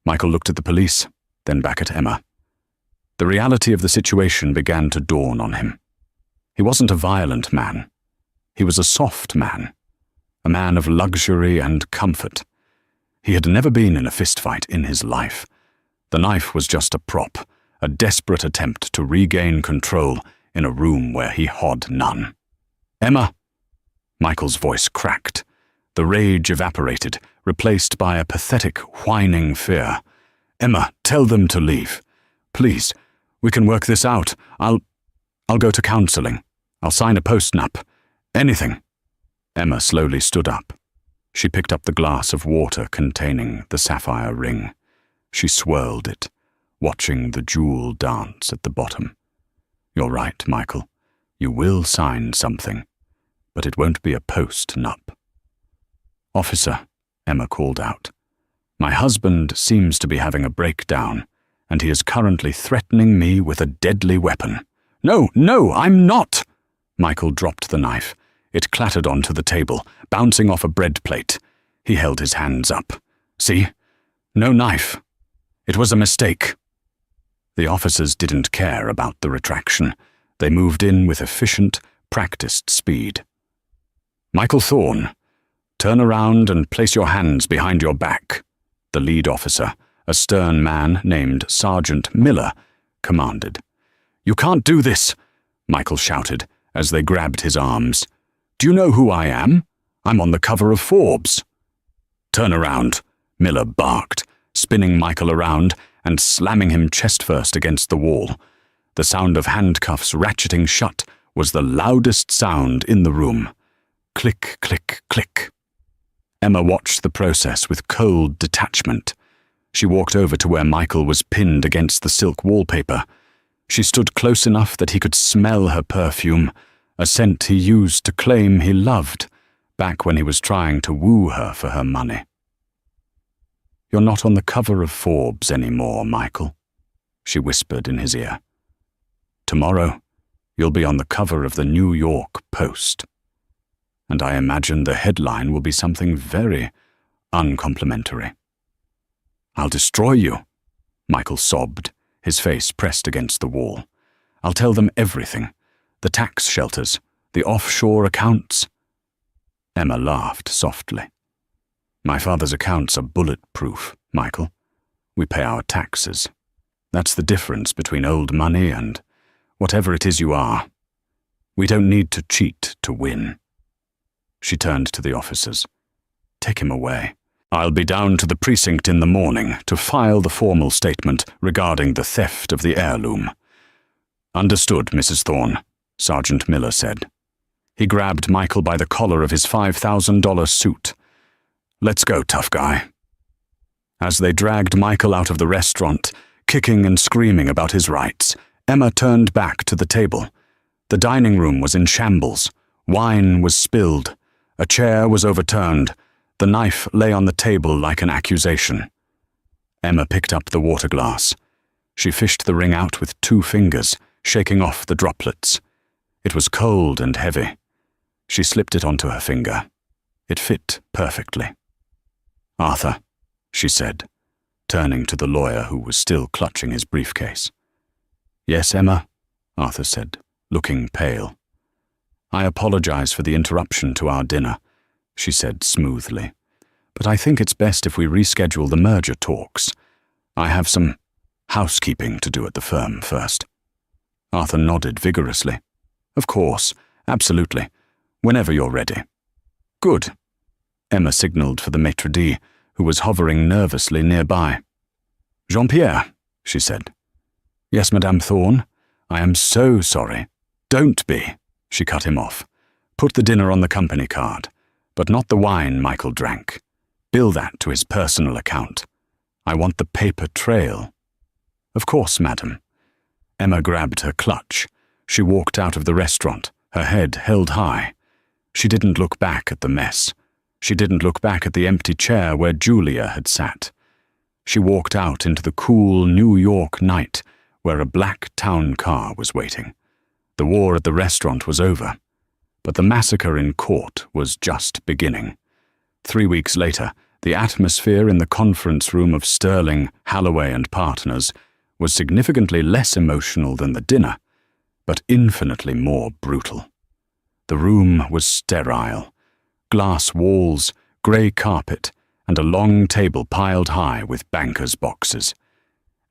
Michael looked at the police, then back at Emma. The reality of the situation began to dawn on him. He wasn't a violent man. He was a soft man, a man of luxury and comfort. He had never been in a fistfight in his life. The knife was just a prop, a desperate attempt to regain control in a room where he had none. "Emma!" Michael's voice cracked. The rage evaporated, replaced by a pathetic, whining fear. "Emma, tell them to leave. Please, we can work this out. I'll go to counseling. I'll sign a post-nup. Anything." Emma slowly stood up. She picked up the glass of water containing the sapphire ring. She swirled it, watching the jewel dance at the bottom. "You're right, Michael. You will sign something, but it won't be a post-nup." "Officer," Emma called out, "my husband seems to be having a breakdown, and he is currently threatening me with a deadly weapon." No, I'm not!" Michael dropped the knife. It clattered onto the table, bouncing off a bread plate. He held his hands up. "See? No knife. It was a mistake." The officers didn't care about the retraction. They moved in with efficient, practiced speed. "Michael Thorne, turn around and place your hands behind your back," the lead officer, a stern man named Sergeant Miller, commanded. "You can't do this," Michael shouted as they grabbed his arms. "Do you know who I am? I'm on the cover of Forbes." "Turn around," Miller barked, spinning Michael around and slamming him chest-first against the wall. The sound of handcuffs ratcheting shut was the loudest sound in the room. Click, click, click. Emma watched the process with cold detachment. She walked over to where Michael was pinned against the silk wallpaper. She stood close enough that he could smell her perfume, a scent he used to claim he loved, back when he was trying to woo her for her money. "You're not on the cover of Forbes anymore, Michael," she whispered in his ear. "Tomorrow, you'll be on the cover of the New York Post. And I imagine the headline will be something very uncomplimentary." "I'll destroy you," Michael sobbed, his face pressed against the wall. "I'll tell them everything. The tax shelters, the offshore accounts." Emma laughed softly. "My father's accounts are bulletproof, Michael. We pay our taxes. That's the difference between old money and whatever it is you are. We don't need to cheat to win." She turned to the officers. "Take him away. I'll be down to the precinct in the morning to file the formal statement regarding the theft of the heirloom." "Understood, Mrs. Thorne," Sergeant Miller said. He grabbed Michael by the collar of his $5,000 suit. "Let's go, tough guy." As they dragged Michael out of the restaurant, kicking and screaming about his rights, Emma turned back to the table. The dining room was in shambles. Wine was spilled. A chair was overturned. The knife lay on the table like an accusation. Emma picked up the water glass. She fished the ring out with 2 fingers, shaking off the droplets. It was cold and heavy. She slipped it onto her finger. It fit perfectly. "Arthur," she said, turning to the lawyer who was still clutching his briefcase. "Yes, Emma," Arthur said, looking pale. "I apologize for the interruption to our dinner," she said smoothly, "but I think it's best if we reschedule the merger talks. I have some housekeeping to do at the firm first." Arthur nodded vigorously. "Of course, absolutely. Whenever you're ready." "Good." Emma signaled for the maitre d', who was hovering nervously nearby. "Jean-Pierre," she said. "Yes, Madame Thorne. I am so sorry." "Don't be," she cut him off. "Put the dinner on the company card, but not the wine Michael drank. Bill that to his personal account. I want the paper trail." "Of course, madam." Emma grabbed her clutch. She walked out of the restaurant, her head held high. She didn't look back at the mess. She didn't look back at the empty chair where Julia had sat. She walked out into the cool New York night where a black town car was waiting. The war at the restaurant was over, but the massacre in court was just beginning. 3 weeks later, the atmosphere in the conference room of Sterling, Holloway and Partners was significantly less emotional than the dinner, but infinitely more brutal. The room was sterile. Glass walls, grey carpet, and a long table piled high with bankers' boxes.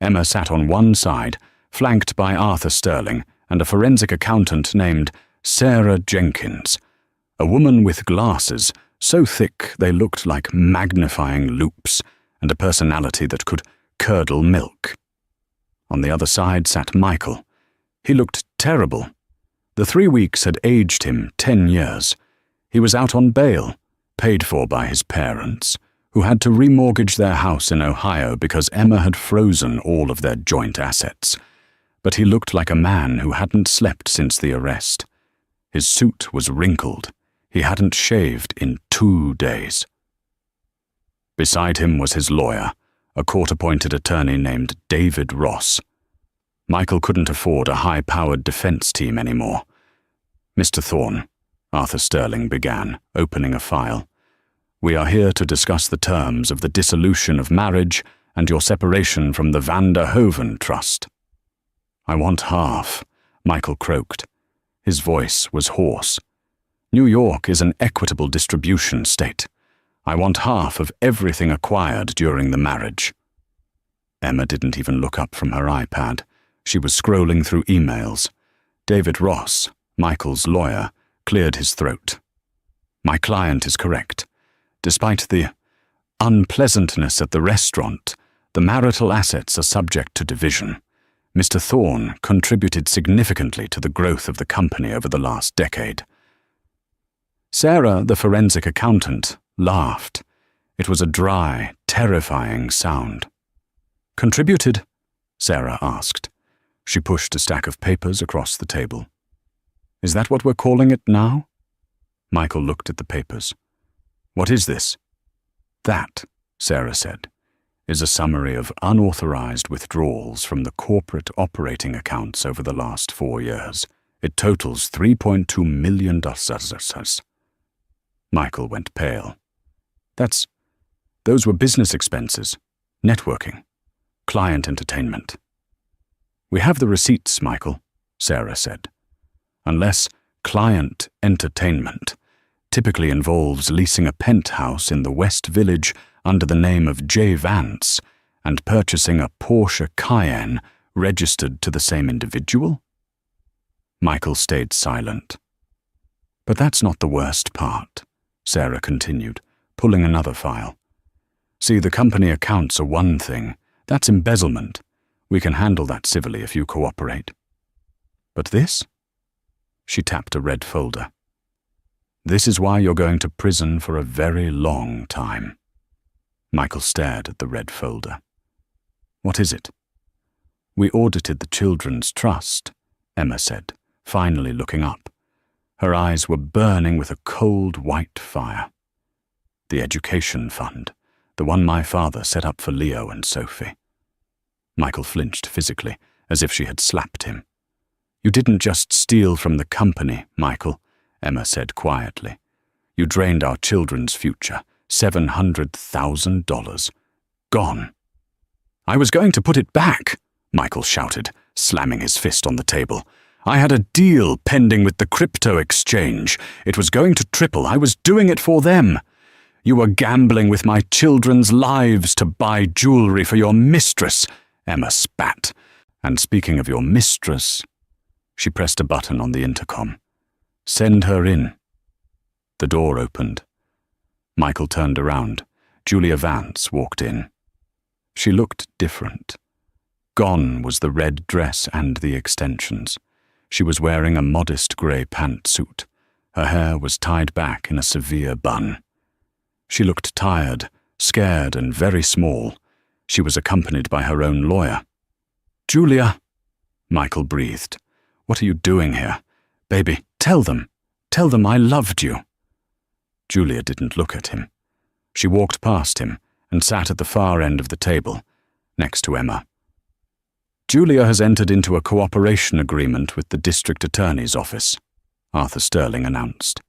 Emma sat on one side, flanked by Arthur Sterling and a forensic accountant named Sarah Jenkins, a woman with glasses so thick they looked like magnifying loupes, and a personality that could curdle milk. On the other side sat Michael. He looked terrible. The 3 weeks had aged him 10 years. He was out on bail, paid for by his parents, who had to remortgage their house in Ohio because Emma had frozen all of their joint assets. But he looked like a man who hadn't slept since the arrest. His suit was wrinkled. He hadn't shaved in 2 days. Beside him was his lawyer, a court-appointed attorney named David Ross. Michael couldn't afford a high-powered defense team anymore. "Mr. Thorne," Arthur Sterling began, opening a file. "We are here to discuss the terms of the dissolution of marriage and your separation from the Vanderhoven Trust." "I want half," Michael croaked. His voice was hoarse. "New York is an equitable distribution state. I want half of everything acquired during the marriage." Emma didn't even look up from her iPad. She was scrolling through emails. David Ross, Michael's lawyer, cleared his throat. "My client is correct. Despite the unpleasantness at the restaurant, the marital assets are subject to division. Mr. Thorne contributed significantly to the growth of the company over the last decade." Sarah, the forensic accountant, laughed. It was a dry, terrifying sound. "Contributed?" Sarah asked. She pushed a stack of papers across the table. "Is that what we're calling it now?" Michael looked at the papers. "What is this?" "That," Sarah said, "is a summary of unauthorized withdrawals from the corporate operating accounts over the last 4 years. It totals $3.2 million. Michael went pale. Those were business expenses, networking, client entertainment." "We have the receipts, Michael," Sarah said. "Unless client entertainment typically involves leasing a penthouse in the West Village under the name of J. Vance and purchasing a Porsche Cayenne registered to the same individual?" Michael stayed silent. "But that's not the worst part," Sarah continued, pulling another file. "See, the company accounts are one thing. That's embezzlement. We can handle that civilly if you cooperate. But this?" She tapped a red folder. "This is why you're going to prison for a very long time." Michael stared at the red folder. "What is it?" "We audited the Children's Trust," Emma said, finally looking up. Her eyes were burning with a cold white fire. "The education fund, the one my father set up for Leo and Sophie." Michael flinched physically, as if she had slapped him. "You didn't just steal from the company, Michael," Emma said quietly. "You drained our children's future. $700,000. Gone." "I was going to put it back," Michael shouted, slamming his fist on the table. "I had a deal pending with the crypto exchange. It was going to triple. I was doing it for them. You were gambling with my children's lives to buy jewelry for your mistress," Emma spat. "And speaking of your mistress," she pressed a button on the intercom. "Send her in." The door opened. Michael turned around. Julia Vance walked in. She looked different. Gone was the red dress and the extensions. She was wearing a modest grey pantsuit. Her hair was tied back in a severe bun. She looked tired, scared, and very small. She was accompanied by her own lawyer. "Julia," Michael breathed. "What are you doing here? Baby, tell them I loved you." Julia didn't look at him. She walked past him and sat at the far end of the table, next to Emma. "Julia has entered into a cooperation agreement with the district attorney's office," Arthur Sterling announced.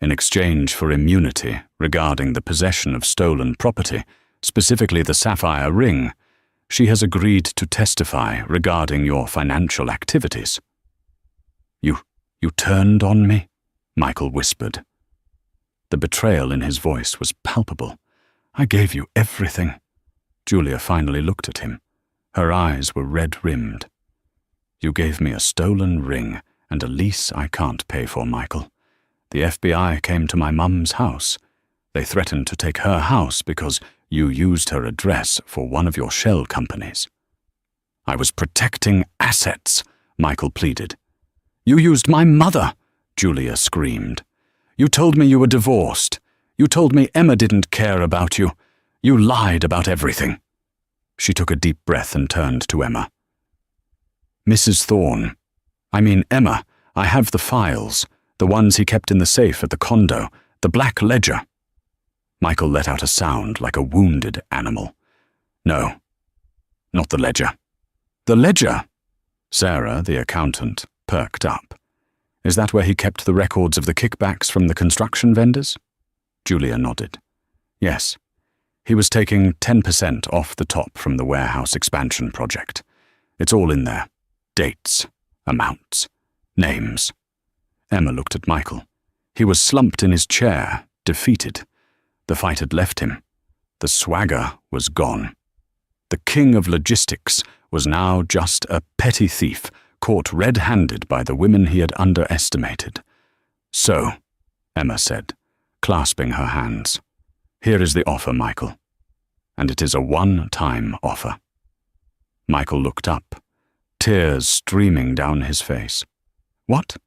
"In exchange for immunity regarding the possession of stolen property, specifically the sapphire ring, she has agreed to testify regarding your financial activities." You turned on me?" Michael whispered. The betrayal in his voice was palpable. "I gave you everything." Julia finally looked at him. Her eyes were red-rimmed. "You gave me a stolen ring and a lease I can't pay for, Michael. The FBI came to my mum's house. They threatened to take her house because you used her address for one of your shell companies." "I was protecting assets," Michael pleaded. "You used my mother," Julia screamed. "You told me you were divorced. You told me Emma didn't care about you. You lied about everything." She took a deep breath and turned to Emma. Emma, I have the files, the ones he kept in the safe at the condo, the black ledger." Michael let out a sound like a wounded animal. "No, not the ledger." "The ledger?" Sarah, the accountant, perked up. "Is that where he kept the records of the kickbacks from the construction vendors?" Julia nodded. "Yes. He was taking 10% off the top from the warehouse expansion project. It's all in there. Dates, amounts, names." Emma looked at Michael. He was slumped in his chair, defeated. The fight had left him. The swagger was gone. The king of logistics was now just a petty thief, caught red-handed by the women he had underestimated. "So," Emma said, clasping her hands, "here is the offer, Michael. And it is a one-time offer." Michael looked up, tears streaming down his face. "What?"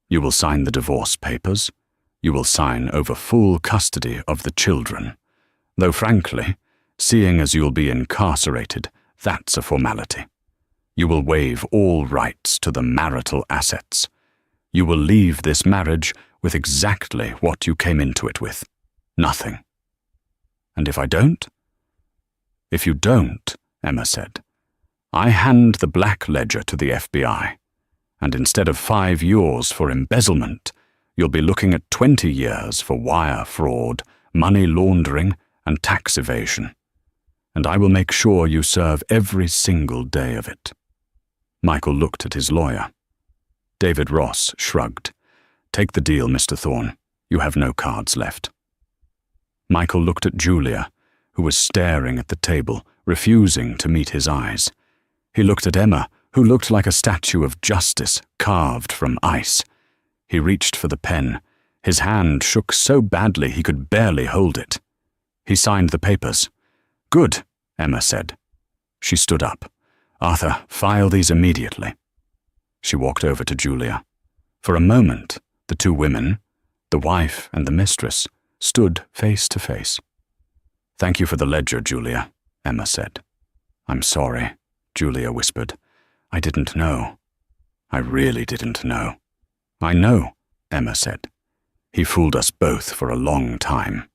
"You will sign the divorce papers. You will sign over full custody of the children. Though frankly, seeing as you'll be incarcerated, that's a formality. You will waive all rights to the marital assets. You will leave this marriage with exactly what you came into it with. Nothing." "And if I don't?" "If you don't," Emma said, "I hand the black ledger to the FBI, and instead of 5 years for embezzlement, you'll be looking at 20 years for wire fraud, money laundering, and tax evasion. And I will make sure you serve every single day of it." Michael looked at his lawyer. David Ross shrugged. "Take the deal, Mr. Thorne. You have no cards left." Michael looked at Julia, who was staring at the table, refusing to meet his eyes. He looked at Emma, who looked like a statue of justice carved from ice. He reached for the pen. His hand shook so badly he could barely hold it. He signed the papers. "Good," Emma said. She stood up. "Arthur, file these immediately." She walked over to Julia. For a moment, the two women, the wife and the mistress, stood face to face. "Thank you for the ledger, Julia," Emma said. "I'm sorry," Julia whispered. "I didn't know. I really didn't know." "I know," Emma said. "He fooled us both for a long time.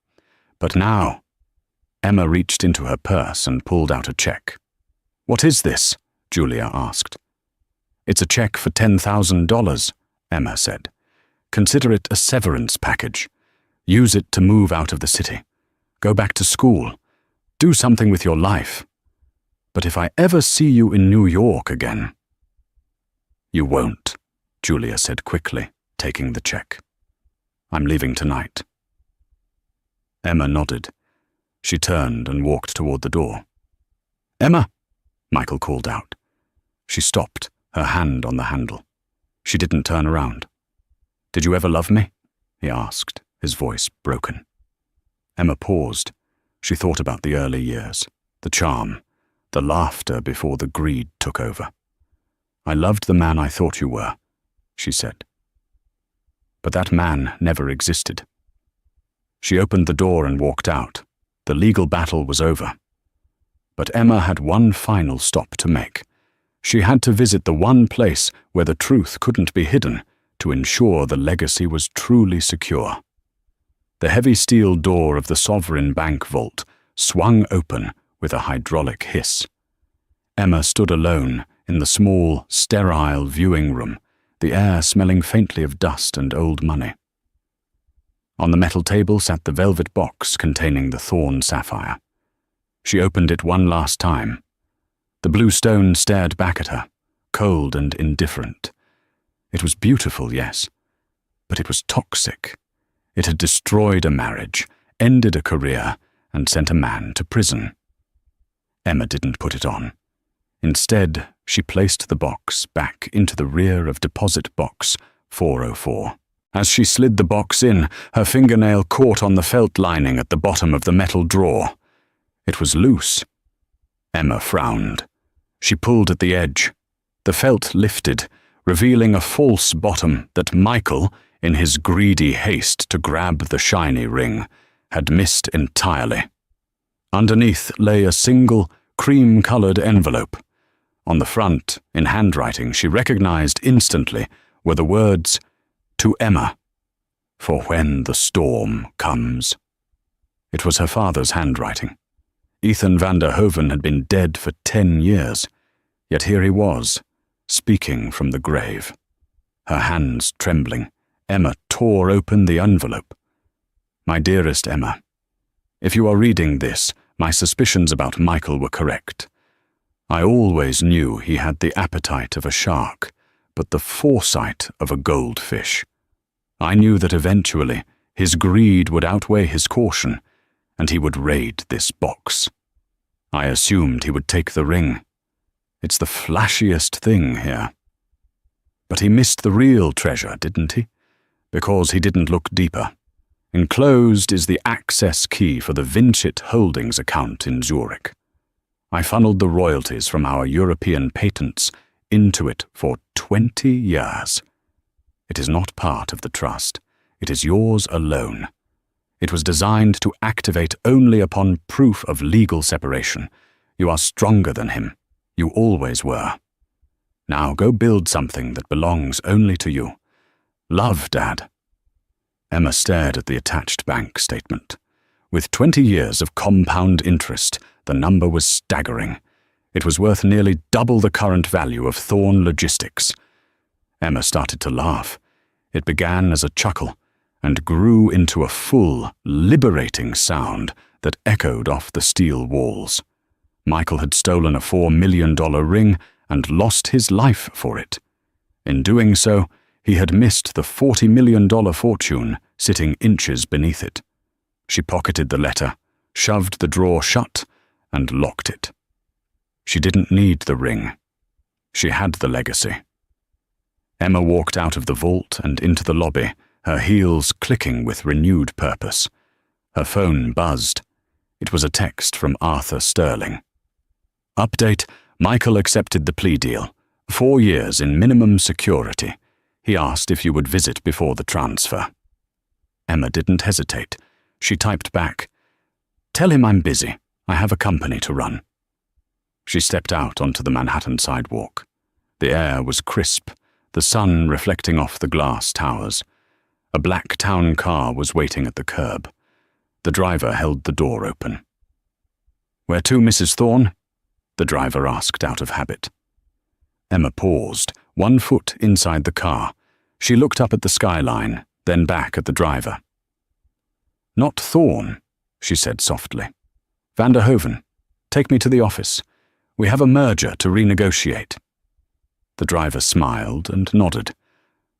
But now—" Emma reached into her purse and pulled out a check. "What is this?" Julia asked. "It's a check for $10,000, Emma said. "Consider it a severance package. Use it to move out of the city. Go back to school. Do something with your life. But if I ever see you in New York again—" "You won't," Julia said quickly, taking the check. "I'm leaving tonight." Emma nodded. She turned and walked toward the door. "Emma!" Michael called out. She stopped, her hand on the handle. She didn't turn around. "Did you ever love me?" he asked, his voice broken. Emma paused. She thought about the early years, the charm, the laughter before the greed took over. "I loved the man I thought you were," she said. But that man never existed. She opened the door and walked out. The legal battle was over. But Emma had one final stop to make. She had to visit the one place where the truth couldn't be hidden to ensure the legacy was truly secure. The heavy steel door of the Sovereign Bank vault swung open with a hydraulic hiss. Emma stood alone in the small, sterile viewing room, the air smelling faintly of dust and old money. On the metal table sat the velvet box containing the Thorne sapphire. She opened it one last time. The blue stone stared back at her, cold and indifferent. It was beautiful, yes, but it was toxic. It had destroyed a marriage, ended a career, and sent a man to prison. Emma didn't put it on. Instead, she placed the box back into the rear of deposit box 404. As she slid the box in, her fingernail caught on the felt lining at the bottom of the metal drawer. It was loose. Emma frowned. She pulled at the edge. The felt lifted, revealing a false bottom that Michael, in his greedy haste to grab the shiny ring, had missed entirely. Underneath lay a single, cream-colored envelope. On the front, in handwriting she recognized instantly, were the words, "To Emma, for when the storm comes." It was her father's handwriting. Ethan van der Hoven had been dead for 10 years, yet here he was, speaking from the grave. Her hands trembling, Emma tore open the envelope. "My dearest Emma, if you are reading this, my suspicions about Michael were correct. I always knew he had the appetite of a shark, but the foresight of a goldfish. I knew that eventually his greed would outweigh his caution, and he would raid this box. I assumed he would take the ring. It's the flashiest thing here. But he missed the real treasure, didn't he? Because he didn't look deeper. Enclosed is the access key for the Vincit Holdings account in Zurich. I funneled the royalties from our European patents into it for 20 years. It is not part of the trust. It is yours alone. It was designed to activate only upon proof of legal separation. You are stronger than him. You always were. Now go build something that belongs only to you. Love, Dad." Emma stared at the attached bank statement. With 20 years of compound interest, the number was staggering. It was worth nearly double the current value of Thorne Logistics. Emma started to laugh. It began as a chuckle and grew into a full, liberating sound that echoed off the steel walls. Michael had stolen a $4 million ring and lost his life for it. In doing so, he had missed the $40 million fortune sitting inches beneath it. She pocketed the letter, shoved the drawer shut, and locked it. She didn't need the ring. She had the legacy. Emma walked out of the vault and into the lobby, her heels clicking with renewed purpose. Her phone buzzed. It was a text from Arthur Sterling. "Update, Michael accepted the plea deal. 4 years in minimum security. He asked if you would visit before the transfer." Emma didn't hesitate. She typed back, "Tell him I'm busy. I have a company to run." She stepped out onto the Manhattan sidewalk. The air was crisp, the sun reflecting off the glass towers. A black town car was waiting at the curb. The driver held the door open. "Where to, Mrs. Thorne?" the driver asked out of habit. Emma paused, 1 foot inside the car. She looked up at the skyline, then back at the driver. "Not Thorne," she said softly. "Van der Hoven, take me to the office. We have a merger to renegotiate." The driver smiled and nodded.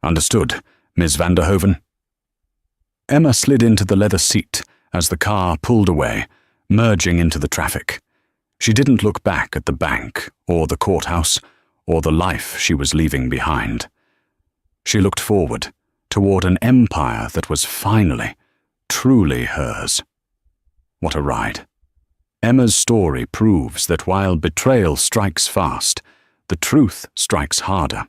"Understood, Ms. Van der Hoven." Emma slid into the leather seat as the car pulled away, merging into the traffic. She didn't look back at the bank, or the courthouse, or the life she was leaving behind. She looked forward, toward an empire that was finally, truly hers. What a ride. Emma's story proves that while betrayal strikes fast, the truth strikes harder.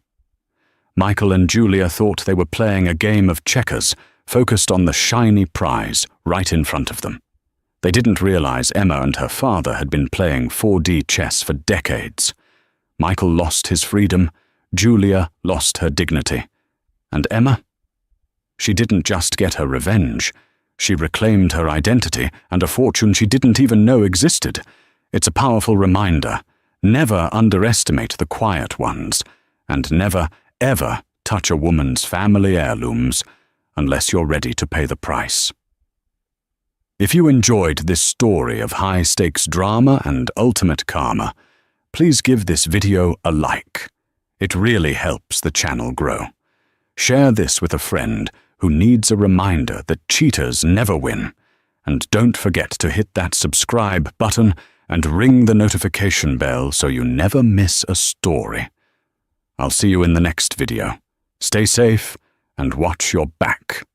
Michael and Julia thought they were playing a game of checkers, focused on the shiny prize right in front of them. They didn't realize Emma and her father had been playing 4D chess for decades. Michael lost his freedom, Julia lost her dignity. And Emma? She didn't just get her revenge, She reclaimed her identity and a fortune she didn't even know existed. It's a powerful reminder. Never underestimate the quiet ones, and never, ever touch a woman's family heirlooms unless you're ready to pay the price. If you enjoyed this story of high-stakes drama and ultimate karma, please give this video a like. It really helps the channel grow. Share this with a friend who needs a reminder that cheaters never win. And don't forget to hit that subscribe button and ring the notification bell so you never miss a story. I'll see you in the next video. Stay safe and watch your back.